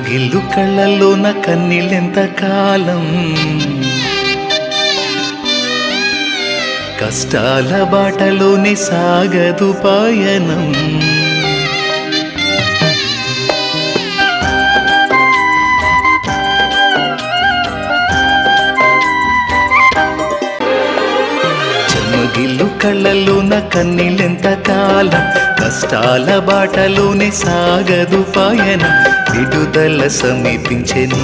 చెమ్మగిల్లు కళ్ళల్లోన కన్నీళ్ళెంత కాలం, కష్టాల బాటలోనే సాగదు పయనం. చెమ్మగిల్లు కళ్ళల్లోన కన్నీళ్ళెంత కాలం, కష్టాల బాటలోనే సాగదు పయనం. విడుదల సమీపించెను,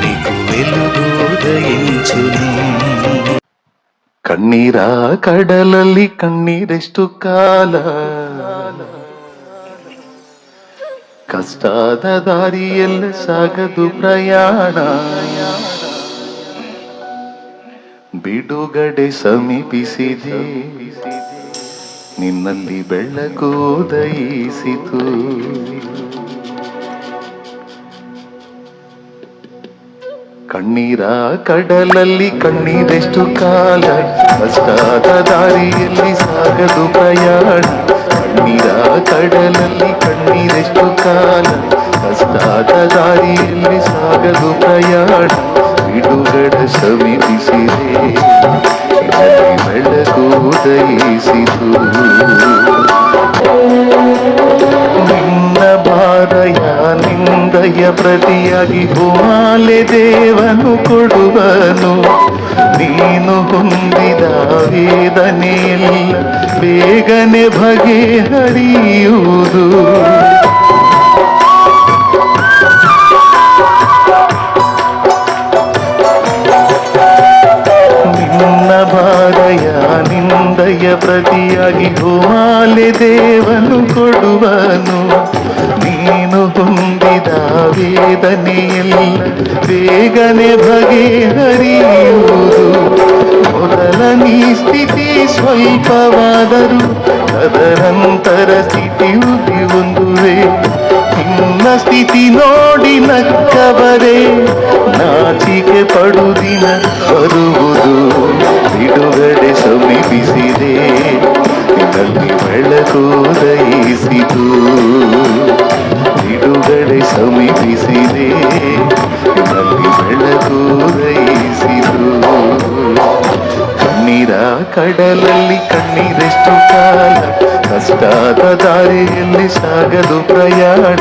నీకు వెలుగు ఉదయించును. ಕಣ್ಣೀರ ಕಡಲಲ್ಲಿ ಕಣ್ಣೀರೆಷ್ಟು ಕಾಲ, ಕಷ್ಟದ ದಾರಿಯಲ್ಲ ಸಾಗದು ಪ್ರಯಾಣ. ಬಿಡುಗಡೆ ಸಮೀಪಿಸಿದೆ, ನಿನ್ನಲ್ಲಿ ಬೆಳಕು ಉದಯಿಸಿತು. ಕಣ್ಣೀರ ಕಡಲಲ್ಲಿ ಕಣ್ಣೀರೆಷ್ಟು ಕಾಲ, ಕಷ್ಟದ ದಾರಿಯಲ್ಲಿ ಸಾಗದು ಪ್ರಯಾಣ. ಕಣ್ಣೀರ ಕಡಲಲ್ಲಿ ಕಣ್ಣೀರೆಷ್ಟು ಕಾಲ, ಕಷ್ಟದ ದಾರಿಯಲ್ಲಿ ಸಾಗದು ಪ್ರಯಾಣ. ಬಿಡುಗಡೆ ಸಮೀಪಿಸಿದೆ, ಬೆಳಕು ಉದಯಿಸಿತು. ನಿನ್ನ ಭಾರಯ ನಿಂದಯ ಪ್ರತಿಯಾಗಿ ಹೂಮಾಲೆ ದೇವನು ಕೊಡುವನು. ನೀನು ಹೊಂದಿದ ವೇದನೆಯೆಲ್ಲ ಬೇಗನೆ ಬಗೆಹರಿಯುವುದು. ನಿನ್ನ ಭಾರಯ ನಿಂದಯ ಪ್ರತಿಯಾಗಿ ಹೂಮಾಲೆ ದೇವನು ಕೊಡುವನು. ನೀನು ಹೊಂದಿದ ವೇದನೆಯೆಲ್ಲ ಬೇಗನೆ ಬಗೆಹರಿಯುವುದು. ಮೊದಲ ನೀ ಸ್ಥಿತಿ ಸ್ವಲ್ಪವಾದರೂ ಅದರಂತರ ಸ್ಥಿತಿಯು ಹೊಂದುವೆ. ನಿನ್ನ ಸ್ಥಿತಿ ನೋಡಿ ನಕ್ಕವರೇ ನಾಚಿಕೆ ಪಡುದಿನ ಬರುವುದು. ಬಿಡುಗಡೆ ಸಮೀಪಿಸಿದೆ, ನಿನ್ನಲ್ಲಿ ಬೆಳಕು ಉದಯಿಸಿತು. ಬಿಡುಗಡೆ ಸಮೀಪಿಸಿದೆ, ನಿನ್ನಲ್ಲಿ ಬೆಳಕು ಉದಯಿಸಿತು. ಕಣ್ಣೀರ ಕಡಲಲ್ಲಿ ಕಣ್ಣೀರೆಷ್ಟು ಕಾಲ, ಕಷ್ಟದ ದಾರಿಯಲ್ಲಿ ಸಾಗದು ಪ್ರಯಾಣ.